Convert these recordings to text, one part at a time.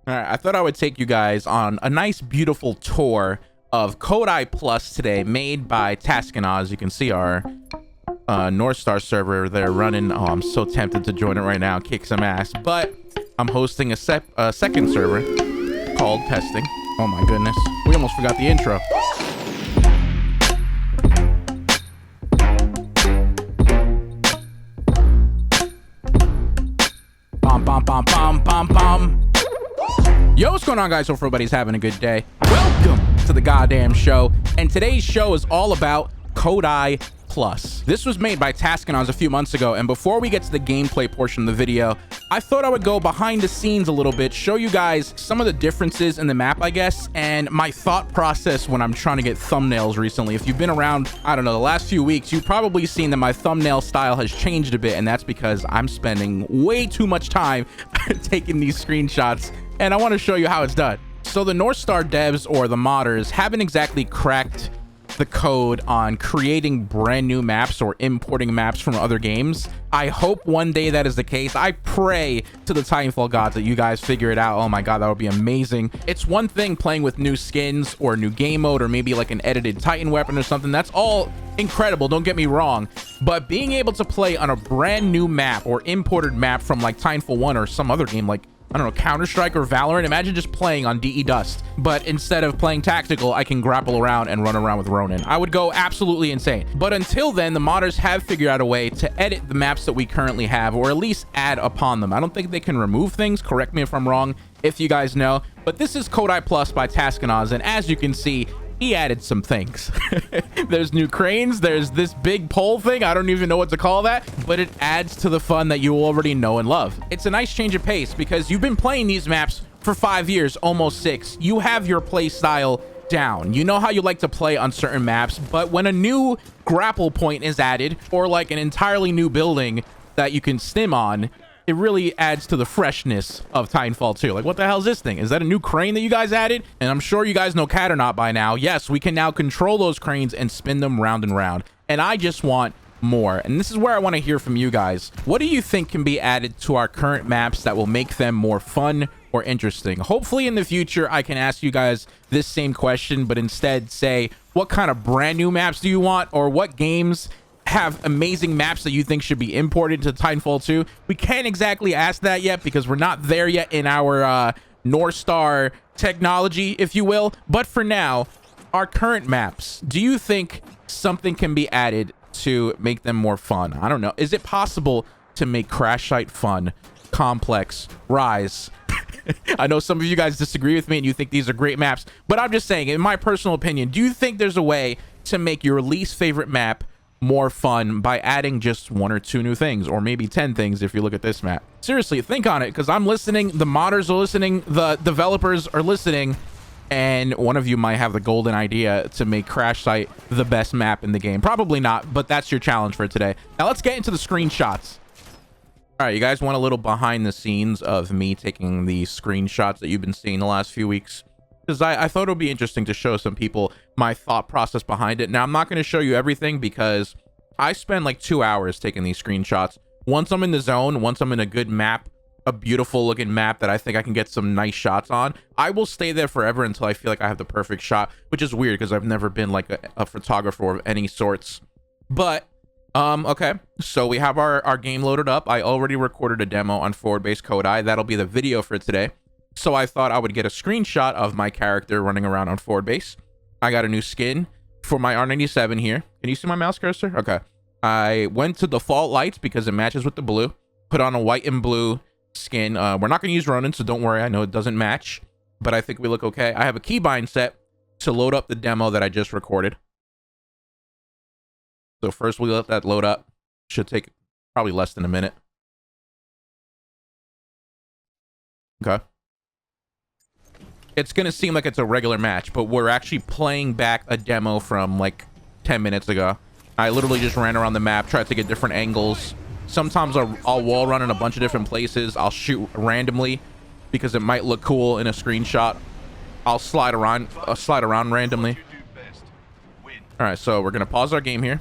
All right, I thought I would take you guys on a nice, beautiful tour of Kodai Plus today, made by Taskin. As you can see, our North Star server they're running. Oh, I'm so tempted to join it right now, kick some ass. But I'm hosting a second server called Testing. Oh my goodness, we almost forgot the intro. Bum, bum, bum, bum, bum, bum. Yo, what's going on, guys? Hope everybody's having a good day. Welcome to the goddamn show. And today's show is all about Kodai Plus. This was made by Taskin a few months ago, and before we get to the gameplay portion of the video, I thought I would go behind the scenes a little bit, show you guys some of the differences in the map, I guess, and my thought process when I'm trying to get thumbnails recently. If you've been around, I don't know, the last few weeks, you've probably seen that my thumbnail style has changed a bit, and that's because I'm spending way too much time taking these screenshots, and I want to show you how it's done. So the North Star devs, or the modders, haven't exactly cracked the code on creating brand new maps or importing maps from other games. I hope one day that is the case. I pray to the Titanfall gods that you guys figure it out. Oh my god, that would be amazing. It's one thing playing with new skins or new game mode or maybe like an edited Titan weapon or something. That's all incredible, don't get me wrong, but being able to play on a brand new map or imported map from like Titanfall 1 or some other game like, I don't know, Counter-Strike or Valorant. Imagine just playing on DE Dust, but instead of playing tactical, I can grapple around and run around with Ronin. I would go absolutely insane. But until then, the modders have figured out a way to edit the maps that we currently have, or at least add upon them. I don't think they can remove things. Correct me if I'm wrong, if you guys know. But this is Kodai Plus by Taskin, and as you can see, he added some things. There's new cranes, there's this big pole thing, I don't even know what to call that, but it adds to the fun that you already know and love. It's a nice change of pace because you've been playing these maps for 5 years, almost 6. You have your play style down. You know how you like to play on certain maps, but when a new grapple point is added, or like an entirely new building that you can stim on, it really adds to the freshness of Titanfall 2. Like, what the hell is this thing? Is that a new crane that you guys added? And I'm sure you guys know cat or not by now. Yes, we can now control those cranes and spin them round and round. And I just want more. And this is where I want to hear from you guys. What do you think can be added to our current maps that will make them more fun or interesting? Hopefully in the future, I can ask you guys this same question, but instead say, what kind of brand new maps do you want? Or what games have amazing maps that you think should be imported to Titanfall 2? We can't exactly ask that yet because we're not there yet in our North Star technology, if you will. But for now, our current maps, do you think something can be added to make them more fun? I don't know. Is it possible to make Crash Site fun, complex, Rise? I know some of you guys disagree with me and you think these are great maps, but I'm just saying, in my personal opinion, do you think there's a way to make your least favorite map more fun by adding just 1 or 2 new things, or maybe 10 things if you look at this map? Seriously, think on it, because I'm listening, the modders are listening, the developers are listening, and one of you might have the golden idea to make Crash Site the best map in the game. Probably not, but that's your challenge for today. Now let's get into the screenshots. All right, you guys want a little behind the scenes of me taking the screenshots that you've been seeing the last few weeks? Because I thought it would be interesting to show some people my thought process behind it. Now, I'm not going to show you everything because I spend like 2 hours taking these screenshots. Once I'm in the zone, once I'm in a good map, a beautiful looking map that I think I can get some nice shots on, I will stay there forever until I feel like I have the perfect shot, which is weird because I've never been like a photographer of any sorts. But, okay, so we have our game loaded up. I already recorded a demo on forward-based Kodai. That'll be the video for today. So I thought I would get a screenshot of my character running around on forward base. I got a new skin for my R97 here. Can you see my mouse cursor? Okay. I went to default lights because it matches with the blue. Put on a white and blue skin. We're not going to use Ronin, so don't worry. I know it doesn't match, but I think we look okay. I have a keybind set to load up the demo that I just recorded. So first we let that load up. Should take probably less than a minute. Okay. It's going to seem like it's a regular match, but we're actually playing back a demo from like 10 minutes ago. I literally just ran around the map, tried to get different angles. Sometimes I'll wall run in a bunch of different places. I'll shoot randomly because it might look cool in a screenshot. I'll slide around randomly. All right, so we're going to pause our game here.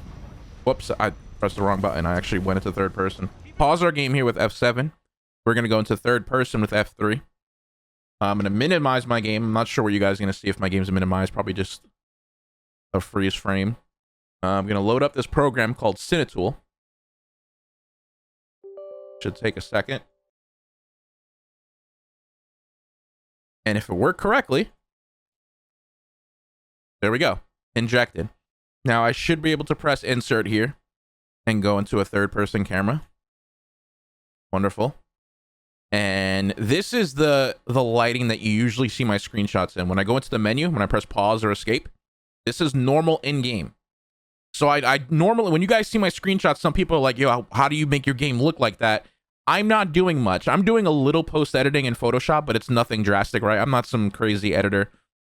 Whoops, I pressed the wrong button. I actually went into third person. Pause our game here with F7. We're going to go into third person with F3. I'm going to minimize my game. I'm not sure what you guys are going to see if my game's minimized. Probably just a freeze frame. I'm going to load up this program called Cinetool. Should take a second. And if it worked correctly, there we go. Injected. Now I should be able to press insert here and go into a third person camera. Wonderful. And this is the lighting that you usually see my screenshots in. When I go into the menu, when I press pause or escape, this is normal in-game. So I normally, when you guys see my screenshots, some people are like, yo, how do you make your game look like that? I'm not doing much. I'm doing a little post-editing in Photoshop, but it's nothing drastic, right? I'm not some crazy editor.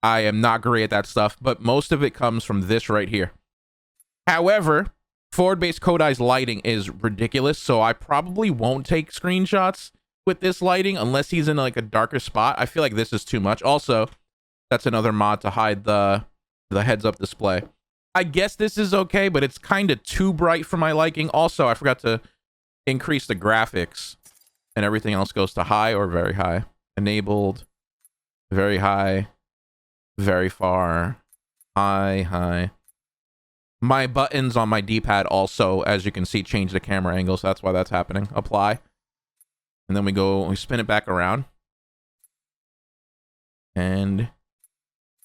I am not great at that stuff, but most of it comes from this right here. However, forward-based Kodai's lighting is ridiculous, so I probably won't take screenshots with this lighting unless he's in like a darker spot. I feel like this is too much. Also, that's another mod to hide the heads-up display. I guess this is okay, but it's kind of too bright for my liking. Also, I forgot to increase the graphics, and everything else goes to high or very high. Enabled, very high, very far, high. My buttons on my D-pad also, as you can see, change the camera angle, so that's why that's happening. Apply. And then we spin it back around. And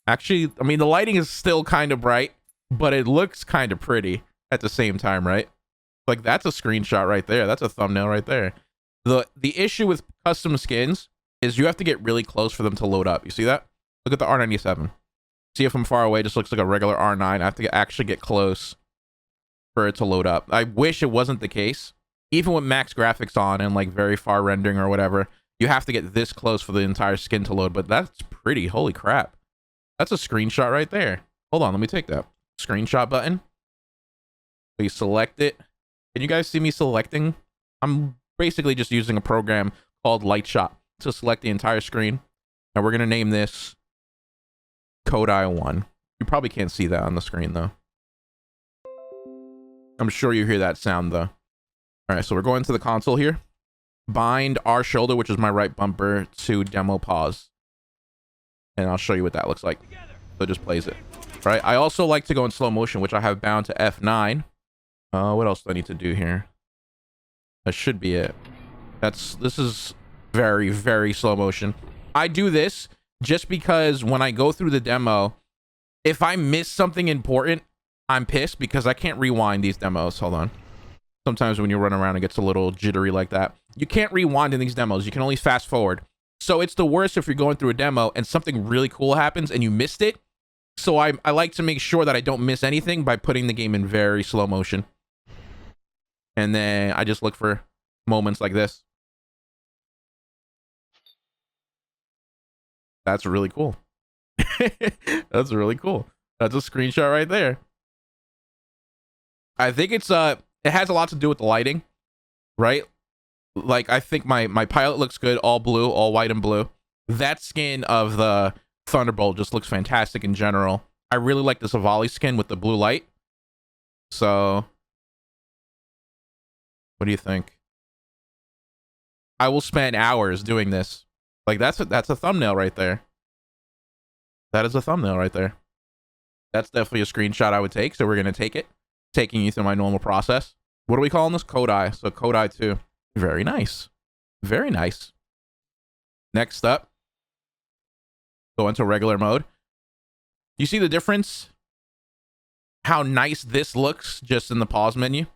actually, I mean, the lighting is still kind of bright, but it looks kind of pretty at the same time, right? Like, that's a screenshot right there. That's a thumbnail right there. The issue with custom skins is you have to get really close for them to load up. You see that? Look at the R97. See, if I'm far away, it just looks like a regular R9. I have to actually get close for it to load up. I wish it wasn't the case. Even with max graphics on and like very far rendering or whatever, you have to get this close for the entire skin to load. But that's pretty. Holy crap. That's a screenshot right there. Hold on, let me take that. Screenshot button. We select it. Can you guys see me selecting? I'm basically just using a program called Lightshot to select the entire screen. And we're going to name this Kodai 1. You probably can't see that on the screen, though. I'm sure you hear that sound, though. All right, so we're going to the console here. Bind R shoulder, which is my right bumper, to demo pause. And I'll show you what that looks like. So it just plays it. All right, I also like to go in slow motion, which I have bound to F9. What else do I need to do here? That should be it. This is very, very slow motion. I do this just because when I go through the demo, if I miss something important, I'm pissed because I can't rewind these demos. Hold on. Sometimes when you run around, it gets a little jittery like that. You can't rewind in these demos. You can only fast forward. So it's the worst if you're going through a demo and something really cool happens and you missed it. So I like to make sure that I don't miss anything by putting the game in very slow motion. And then I just look for moments like this. That's really cool. That's really cool. That's a screenshot right there. I think it's it has a lot to do with the lighting, right? Like, I think my pilot looks good, all blue, all white and blue. That skin of the Thunderbolt just looks fantastic in general. I really like the Savali skin with the blue light. So what do you think? I will spend hours doing this. Like, that's a thumbnail right there. That is a thumbnail right there. That's definitely a screenshot I would take. So we're going to take it. Taking you through my normal process. What are we calling this? Kodai. So Kodai 2. Very nice. Very nice. Next up. Go into regular mode. You see the difference? How nice this looks just in the pause menu.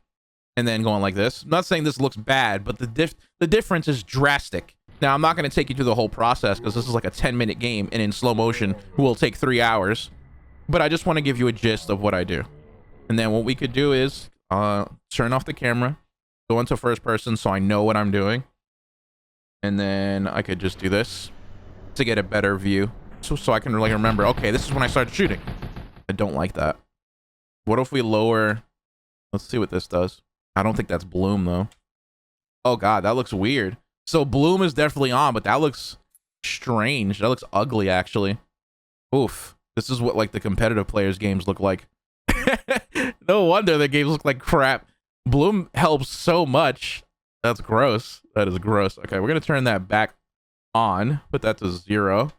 And then going like this. I'm not saying this looks bad, but the difference is drastic. Now, I'm not going to take you through the whole process because this is like a 10-minute game, and in slow motion will take 3 hours. But I just want to give you a gist of what I do. And then what we could do is turn off the camera, go into first person so I know what I'm doing. And then I could just do this to get a better view. So I can really remember, okay, this is when I started shooting. I don't like that. What if we lower... Let's see what this does. I don't think that's bloom, though. Oh, God, that looks weird. So bloom is definitely on, but that looks strange. That looks ugly, actually. Oof. This is what, like, the competitive players' games look like. No wonder the games look like crap. Bloom helps so much. That's gross. That is gross. Okay, we're going to turn that back on. Put that to 0.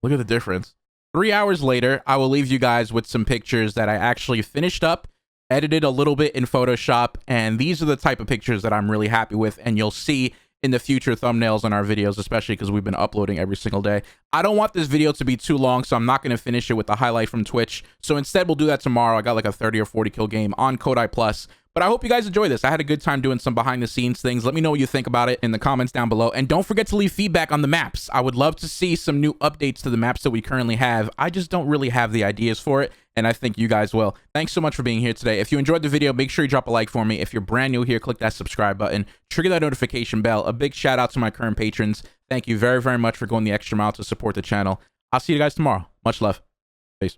Look at the difference. 3 hours later, I will leave you guys with some pictures that I actually finished up, edited a little bit in Photoshop, and these are the type of pictures that I'm really happy with, and you'll see in the future thumbnails on our videos, especially because we've been uploading every single day. I don't want this video to be too long, so I'm not going to finish it with the highlight from Twitch. So instead, we'll do that tomorrow. I got like a 30 or 40 kill game on Kodai Plus. But I hope you guys enjoy this. I had a good time doing some behind the scenes things. Let me know what you think about it in the comments down below. And don't forget to leave feedback on the maps. I would love to see some new updates to the maps that we currently have. I just don't really have the ideas for it, and I think you guys will. Thanks so much for being here today. If you enjoyed the video, make sure you drop a like for me. If you're brand new here, click that subscribe button. Trigger that notification bell. A big shout out to my current patrons. Thank you very, very much for going the extra mile to support the channel. I'll see you guys tomorrow. Much love. Peace.